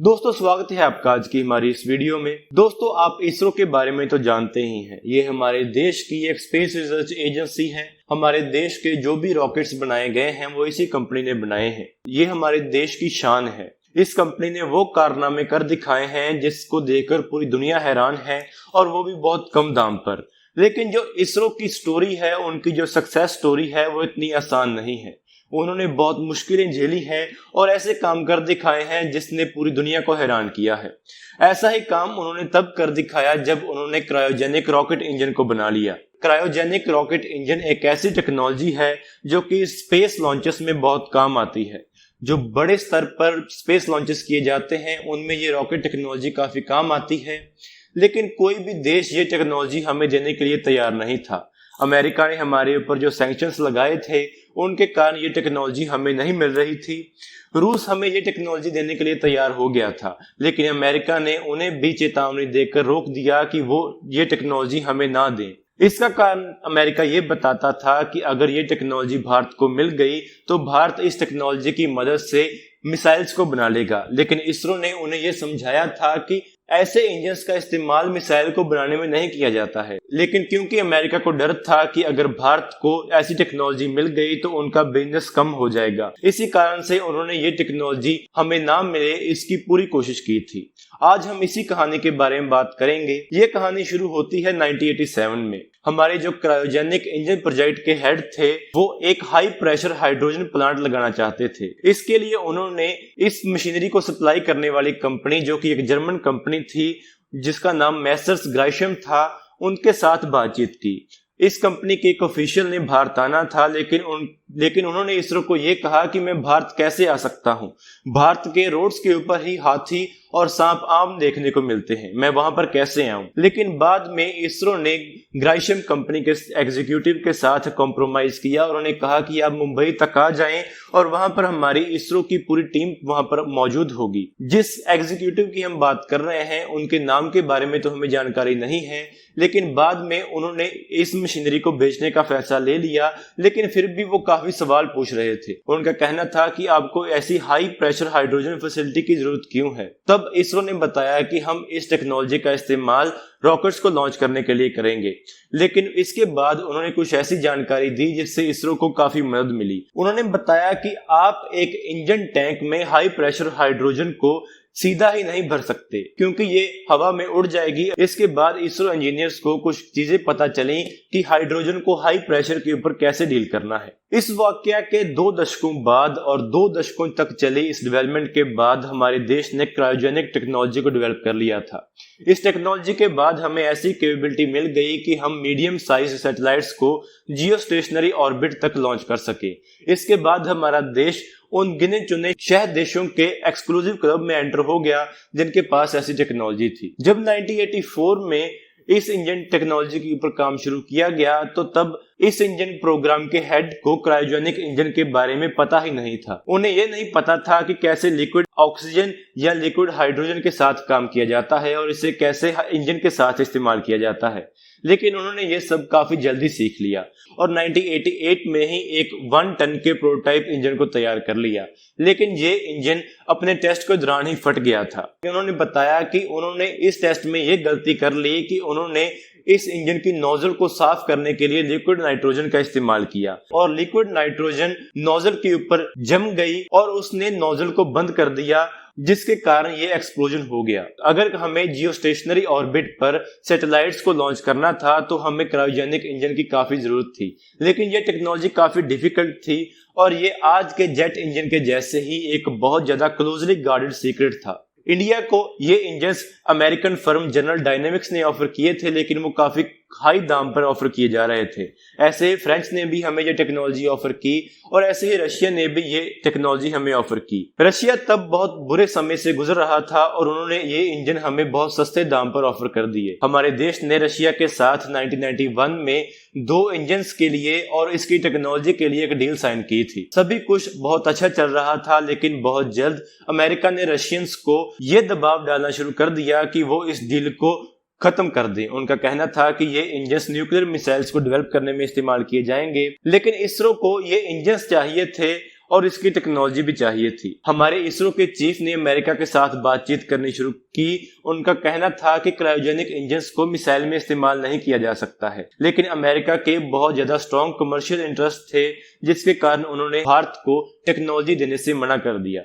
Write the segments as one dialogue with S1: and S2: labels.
S1: दोस्तों स्वागत है आपका आज की हमारी इस वीडियो में। दोस्तों आप इसरो के बारे में तो जानते ही हैं, ये हमारे देश की एक स्पेस रिसर्च एजेंसी है। हमारे देश के जो भी रॉकेट्स बनाए गए हैं वो इसी कंपनी ने बनाए हैं। ये हमारे देश की शान है। इस कंपनी ने वो कारनामे कर दिखाए हैं जिसको देखकर पूरी दुनिया हैरान है, और वो भी बहुत कम दाम पर। लेकिन जो इसरो की स्टोरी है, उनकी जो सक्सेस स्टोरी है, वो इतनी आसान नहीं है। उन्होंने बहुत मुश्किलें झेली हैं और ऐसे काम कर दिखाए हैं जिसने पूरी दुनिया को हैरान किया है। ऐसा ही काम उन्होंने तब कर दिखाया जब उन्होंने क्रायोजेनिक रॉकेट इंजन को बना लिया। क्रायोजेनिक रॉकेट इंजन एक ऐसी टेक्नोलॉजी है जो कि स्पेस लॉन्चेस में बहुत काम आती है। जो बड़े स्तर पर स्पेस लॉन्चेस किए जाते हैं उनमें ये रॉकेट टेक्नोलॉजी काफी काम आती है, लेकिन कोई भी देश ये टेक्नोलॉजी हमें देने के लिए तैयार नहीं था। अमेरिका ने हमारे ऊपर जो सैंक्शंस लगाए थे उनके कारण ये टेक्नोलॉजी हमें नहीं मिल रही थी। रूस हमें ये टेक्नोलॉजी देने के लिए तैयार हो गया था, लेकिन अमेरिका ने उन्हें भी चेतावनी देकर रोक दिया कि वो ये टेक्नोलॉजी हमें ना दें। इसका कारण अमेरिका ये बताता था कि अगर ये टेक्नोलॉजी भारत को मिल गई तो भारत इस टेक्नोलॉजी की मदद से मिसाइल्स को बना लेगा। लेकिन इसरो ने उन्हें यह समझाया था कि ऐसे इंजन्स का इस्तेमाल मिसाइल को बनाने में नहीं किया जाता है। लेकिन क्योंकि अमेरिका को डर था कि अगर भारत को ऐसी टेक्नोलॉजी मिल गई तो उनका बिजनेस कम हो जाएगा, इसी कारण से उन्होंने ये टेक्नोलॉजी हमें ना मिले इसकी पूरी कोशिश की थी। आज हम इसी कहानी के बारे में बात करेंगे। ये कहानी शुरू होती है 1987 में। हमारे जो क्रायोजेनिक इंजन प्रोजेक्ट के हेड थे वो एक हाई प्रेशर हाइड्रोजन प्लांट लगाना चाहते थे। इसके लिए उन्होंने इस मशीनरी को सप्लाई करने वाली कंपनी, जो कि एक जर्मन कंपनी थी जिसका नाम मैसर्स ग्राइशम था, उनके साथ बातचीत की। इस कंपनी के एक ऑफिशियल ने भारत आना था, लेकिन उन्होंने इसरो को यह कहा कि मैं भारत कैसे आ सकता हूं। भारत के रोड्स के ऊपर ही हाथी और सांप आम देखने को मिलते हैं, मैं वहां पर कैसे आऊं। लेकिन बाद में इसरो ने ग्राइशम कंपनी के एग्जीक्यूटिव के साथ कॉम्प्रोमाइज किया और उन्होंने कहा कि आप मुंबई तक आ जाएं और वहां पर हमारी इसरो की पूरी टीम वहां पर मौजूद होगी। जिस एग्जीक्यूटिव की हम बात कर रहे हैं उनके नाम के बारे में तो हमें जानकारी नहीं है, लेकिन बाद में उन्होंने इस मशीनरी को बेचने का फैसला ले लिया। लेकिन फिर भी वो काफी सवाल पूछ रहे थे। उनका कहना था कि आपको ऐसी हाई प्रेशर हाइड्रोजन फैसिलिटी की जरूरत क्यों है। तब इसरो ने बताया कि हम इस टेक्नोलॉजी का इस्तेमाल रॉकेट्स को लॉन्च करने के लिए करेंगे। लेकिन इसके बाद उन्होंने कुछ ऐसी जानकारी दी जिससे इसरो को काफी मदद मिली। उन्होंने बताया कि आप एक इंजन टैंक में हाई प्रेशर हाइड्रोजन को सीधा ही नहीं भर सकते, क्योंकि ये हवा में उड़ जाएगी। इसके बाद इसरो इंजीनियर्स को कुछ चीजें पता चली कि हाइड्रोजन को हाई प्रेशर के ऊपर कैसे डील करना है। इस वाकया के 2 दशकों बाद और 2 दशकों तक चली इस डेवलपमेंट के बाद हमारे देश ने क्रायोजेनिक टेक्नोलॉजी को डेवलप कर लिया था। इस टेक्नोलॉजी के बाद हमें ऐसी कैपेबिलिटी मिल गई कि हम मीडियम साइज सैटेलाइट्स को जियो स्टेशनरी ऑर्बिट तक लॉन्च कर सके। इसके बाद हमारा देश उन गिने चुने 6 देशों के एक्सक्लूसिव क्लब में एंटर हो गया जिनके पास ऐसी टेक्नोलॉजी थी। जब 1984 में इस इंजन टेक्नोलॉजी के ऊपर काम शुरू किया गया तो तब इस इंजन प्रोग्राम के हेड को क्रायोजेनिक इंजन के बारे में पता ही नहीं था। उन्हें यह नहीं पता था कि कैसे लिक्विड ऑक्सीजन या लिक्विड हाइड्रोजन के साथ काम किया जाता है और इसे कैसे इंजन के साथ इस्तेमाल किया जाता है। लेकिन उन्होंने ये सब काफी जल्दी सीख लिया और 1988 में ही एक 1 टन के प्रोटोटाइप इंजन को तैयार कर लिया। लेकिन ये इंजन अपने टेस्ट के दौरान ही फट गया था। उन्होंने बताया कि उन्होंने इस टेस्ट में ये गलती कर ली कि उन्होंने इस इंजन की नोजल को साफ करने के लिए लिक्विड नाइट्रोजन का इस्तेमाल किया और लिक्विड नाइट्रोजन नोजल के ऊपर जम गई और उसने नोजल को बंद कर दिया, जिसके कारण ये एक्सप्लोजन हो गया। अगर हमें जियो स्टेशनरी ऑर्बिट पर सैटेलाइट्स को लॉन्च करना था तो हमें क्रायोजेनिक इंजन की काफी जरूरत थी, लेकिन ये टेक्नोलॉजी काफी डिफिकल्ट थी और ये आज के जेट इंजन के जैसे ही एक बहुत ज्यादा क्लोजली गार्डेड सीक्रेट था। इंडिया को ये engines American firm general dynamics ने ऑफर किए थे, लेकिन वो काफी हाई दाम पर ऑफर किए जा रहे थे। ऐसे ही फ्रेंच ने भी हमें ये टेक्नोलॉजी ऑफर की और ऐसे ही रशिया ने भी ये टेक्नोलॉजी हमें ऑफर की। रशिया तब बहुत बुरे समय से गुजर रहा था और उन्होंने ये इंजन हमें बहुत सस्ते दाम पर ऑफर कर दिए। हमारे देश ने रशिया के साथ 1991 में 2 इंजन्स के लिए और इसकी टेक्नोलॉजी के लिए एक डील साइन की थी। सभी कुछ बहुत अच्छा चल रहा था, लेकिन बहुत जल्द अमेरिका ने रशियंस को ये दबाव डालना शुरू कर दिया कि वो इस डील को खत्म कर दें। उनका कहना था कि ये इंजन्स न्यूक्लियर मिसाइल्स को डेवलप करने में इस्तेमाल किए जाएंगे, लेकिन इसरो को ये इंजन्स चाहिए थे और इसकी टेक्नोलॉजी भी चाहिए थी। हमारे इसरो के चीफ ने अमेरिका के साथ बातचीत करनी शुरू की। उनका कहना था कि क्रायोजेनिक इंजन्स को मिसाइल में इस्तेमाल नहीं किया जा सकता है, लेकिन अमेरिका के बहुत ज्यादा स्ट्रॉन्ग कमर्शियल इंटरेस्ट थे, जिसके कारण उन्होंने भारत को टेक्नोलॉजी देने से मना कर दिया।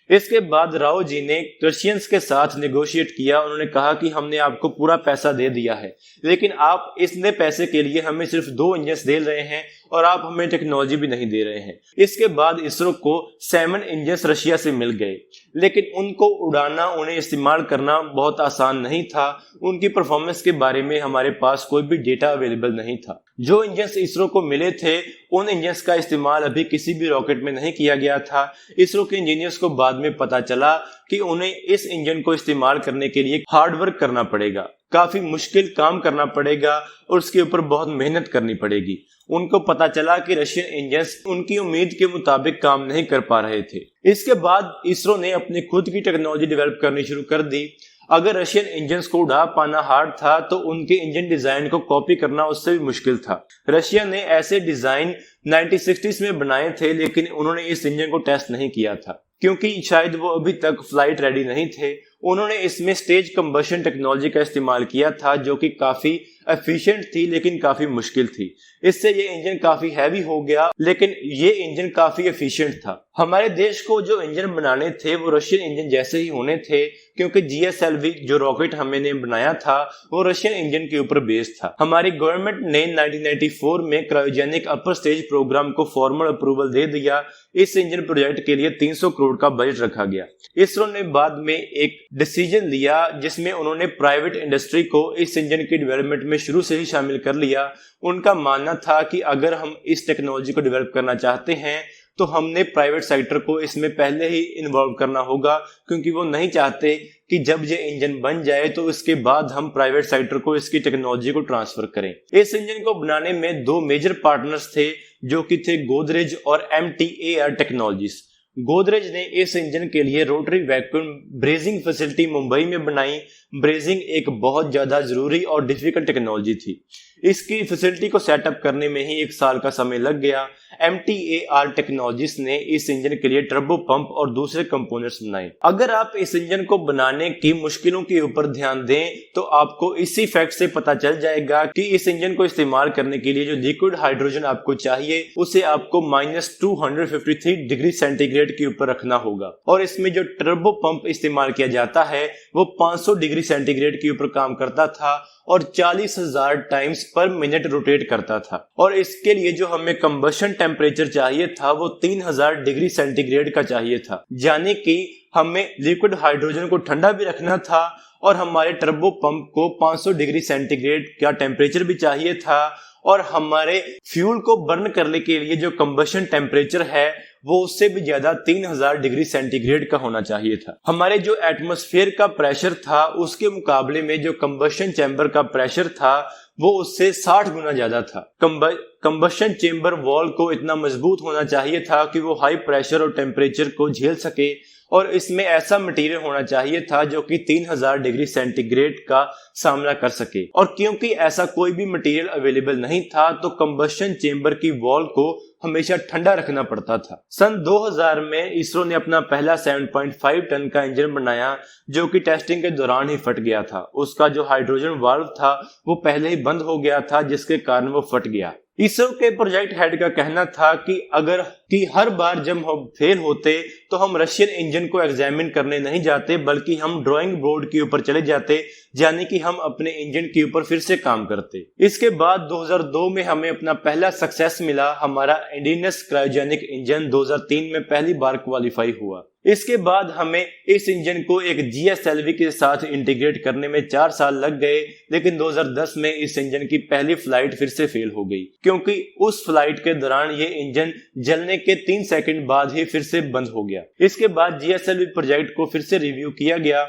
S1: इसके बाद राव जी ने रशियंस के साथ नेगोशिएट किया। उन्होंने कहा कि हमने आपको पूरा पैसा दे दिया है, लेकिन आप इतने पैसे के लिए हमें सिर्फ 2 इंजन दे रहे हैं और आप हमें टेक्नोलॉजी भी नहीं दे रहे हैं। इसके बाद इसरो को 7 इंजन रशिया से मिल गए, लेकिन उनको उड़ाना, उन्हें इस्तेमाल करना बहुत आसान नहीं था। उनकी परफॉर्मेंस के बारे में हमारे पास कोई भी डेटा अवेलेबल नहीं था। जो इंजन इसरो को मिले थे, उन इंजन का इस्तेमाल अभी किसी भी रॉकेट में नहीं किया गया था। इसरो के इंजीनियर्स को बाद में पता चला कि उन्हें इस इंजन को इस्तेमाल करने के लिए हार्ड वर्क करना पड़ेगा, काफी मुश्किल काम करना पड़ेगा और उसके ऊपर बहुत मेहनत करनी पड़ेगी। उनको पता चला कि रशियन इंजन उनकी उम्मीद के मुताबिक काम नहीं कर पा रहे थे। इसके बाद इसरो ने अपनी खुद की टेक्नोलॉजी डेवलप करनी शुरू कर दी। अगर रशियन इंजन्स को उड़ा पाना हार्ड था, तो उनके इंजन डिजाइन को कॉपी करना उससे भी मुश्किल था। रशिया ने ऐसे डिजाइन 1960s में बनाए थे, लेकिन उन्होंने इस इंजन को टेस्ट नहीं किया था, क्योंकि शायद वो अभी तक फ्लाइट रेडी नहीं थे। उन्होंने इसमें स्टेज कंबशन टेक्नोलॉजी का इस्तेमाल किया था, जो कि काफी एफिशिएंट थी लेकिन काफी मुश्किल थी। इससे ये इंजन काफी हैवी हो गया, लेकिन ये इंजन काफी एफिशिएंट था। हमारे देश को जो इंजन बनाने थे वो रशियन इंजन जैसे ही होने थे, क्योंकि GSLV जो रॉकेट हमने बनाया था वो रशियन इंजन के ऊपर बेस्ड था। हमारी गवर्नमेंट ने 1994 में क्रायोजेनिक अपर स्टेज प्रोग्राम को फॉर्मल अप्रूवल दे दिया। इस इंजन प्रोजेक्ट के लिए 300 करोड़ का बजट रखा गया। इसरो ने बाद में एक डिसीजन लिया, जिसमें उन्होंने प्राइवेट इंडस्ट्री को इस इंजन की डेवलपमेंट में शुरू से ही शामिल कर लिया। उनका मानना था कि अगर हम इस टेक्नोलॉजी को डेवलप करना चाहते हैं तो हमने प्राइवेट सेक्टर को इसमें पहले ही इन्वॉल्व करना होगा, क्योंकि वो नहीं चाहते कि जब ये इंजन बन जाए तो इसके बाद हम प्राइवेट सेक्टर को इसकी टेक्नोलॉजी को ट्रांसफर करें। इस इंजन को बनाने में 2 मेजर पार्टनर्स थे, जो कि थे गोदरेज और MTAR टेक्नोलॉजीज। गोदरेज ने इस इंजन के लिए rotary vacuum brazing facility Mumbai में बनाई। ब्रेजिंग एक बहुत ज्यादा जरूरी और डिफिकल्ट टेक्नोलॉजी थी। इसकी फैसिलिटी को सेटअप करने में ही 1 साल का समय लग गया। MTAR टेक्नोलॉजीज ने इस इंजन के लिए टर्बो पंप और दूसरे कंपोनेंट्स बनाए। अगर आप इस इंजन को बनाने की मुश्किलों के ऊपर ध्यान दें तो आपको इसी फैक्ट से पता चल जाएगा कि इस इंजन को इस्तेमाल करने के लिए जो लिक्विड हाइड्रोजन आपको चाहिए उसे आपको -253 डिग्री सेंटीग्रेड के ऊपर रखना होगा, और इसमें जो टर्बो पंप इस्तेमाल किया जाता है वो 500 डिग्री सेंटीग्रेड के ऊपर काम करता था और 40,000 टाइम्स पर मिनट रोटेट करता था। और इसके लिए जो हमें कंबशन टेम्परेचर चाहिए था वो 3000 डिग्री सेंटीग्रेड का चाहिए था, यानी कि हमें लिक्विड हाइड्रोजन को ठंडा भी रखना था और हमारे टर्बो पंप को 500 डिग्री सेंटीग्रेड का टेम्परेचर भी चाहिए था, और हमारे फ्यूल को बर्न करने के लिए जो कंबशन टेम्परेचर है वो उससे भी ज्यादा 3000 डिग्री सेंटीग्रेड का होना चाहिए था। हमारे जो एटमॉस्फेयर का प्रेशर था उसके मुकाबले में जो कंबशन चैम्बर का प्रेशर था वो उससे 60 गुना ज्यादा था। कंबशन चेंबर वॉल को इतना मजबूत होना चाहिए था कि वो हाई प्रेशर और टेम्परेचर को झेल सके, और इसमें ऐसा मटेरियल होना चाहिए था जो कि 3000 डिग्री सेंटीग्रेड का सामना कर सके। और क्योंकि ऐसा कोई भी मटेरियल अवेलेबल नहीं था तो कंबशन चेंबर की वॉल को हमेशा ठंडा रखना पड़ता था। सन 2000 में इसरो ने अपना पहला 7.5 टन का इंजन बनाया, जो कि टेस्टिंग के दौरान ही फट गया था। उसका जो हाइड्रोजन वाल्व था वो पहले ही बंद हो गया था, जिसके कारण वो फट गया। इसरो के प्रोजेक्ट हेड का कहना था कि हर बार जब हम फेल होते तो हम रशियन इंजन को एग्जामिन करने नहीं जाते, बल्कि हम ड्राइंग बोर्ड के ऊपर चले जाते, यानी कि हम अपने इंजन के ऊपर फिर से काम करते। इसके बाद 2002 में हमें अपना पहला सक्सेस मिला। हमारा इंडियनस क्रायोजेनिक इंजन 2003 में पहली बार क्वालिफाई हुआ। इसके बाद हमें इस इंजन को एक GSLV के साथ इंटीग्रेट करने में 4 साल लग गए, लेकिन 2010 में इस इंजन की पहली फ्लाइट फिर से फेल हो गई, क्योंकि उस फ्लाइट के दौरान ये इंजन जलने के 3 सेकंड बाद ही फिर से बंद हो गया। इसके बाद GSLV प्रोजेक्ट को फिर से रिव्यू किया गया।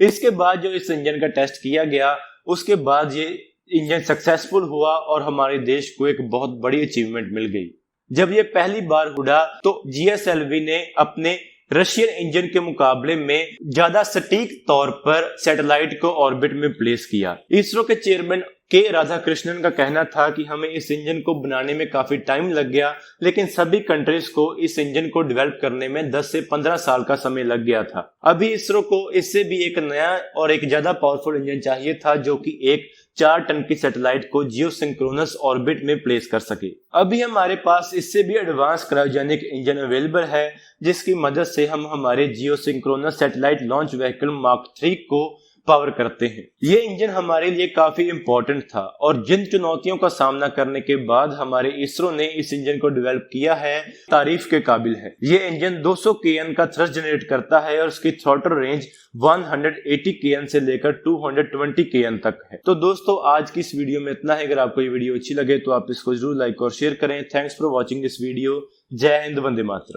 S1: इसके बाद जो इस इंजन का टेस्ट किया गया, उसके बाद ये इंजन सक्सेसफुल हुआ और हमारे देश को एक बहुत बड़ी अचीवमेंट मिल गई। जब ये पहली बार उड़ा तो GSLV ने अपने रशियन इंजन के मुकाबले में ज्यादा सटीक तौर पर सैटेलाइट को ऑर्बिट में प्लेस किया। इसरो के चेयरमैन के राधाकृष्णन का कहना था कि हमें इस इंजन को बनाने में काफी टाइम लग गया, लेकिन सभी कंट्रीज को इस इंजन को डेवलप करने में 10 से 15 साल का समय लग गया था। अभी इसरो को इससे भी एक नया और एक ज्यादा पावरफुल इंजन चाहिए था, जो कि एक 4 टन की सैटेलाइट को जियोसिंक्रोनस ऑर्बिट में प्लेस कर सके। अभी हमारे पास इससे भी एडवांस क्रायोजेनिक इंजन अवेलेबल है, जिसकी मदद से हम हमारे geosynchronous satellite launch vehicle mark 3 को पावर करते हैं। ये इंजन हमारे लिए काफी इंपॉर्टेंट था और जिन चुनौतियों का सामना करने के बाद हमारे इसरो ने इस इंजन को डेवलप किया है, तारीफ के काबिल है। ये इंजन 200 kN का थ्रस्ट जनरेट करता है और उसकी थ्रॉटल रेंज 180 kN से लेकर 220 kN तक है। तो दोस्तों, आज की इस वीडियो में इतना है। अगर आपको ये वीडियो अच्छी लगे तो आप इसको जरूर लाइक और शेयर करें। Thanks for watching this video. जय हिंद, वंदे मातरम।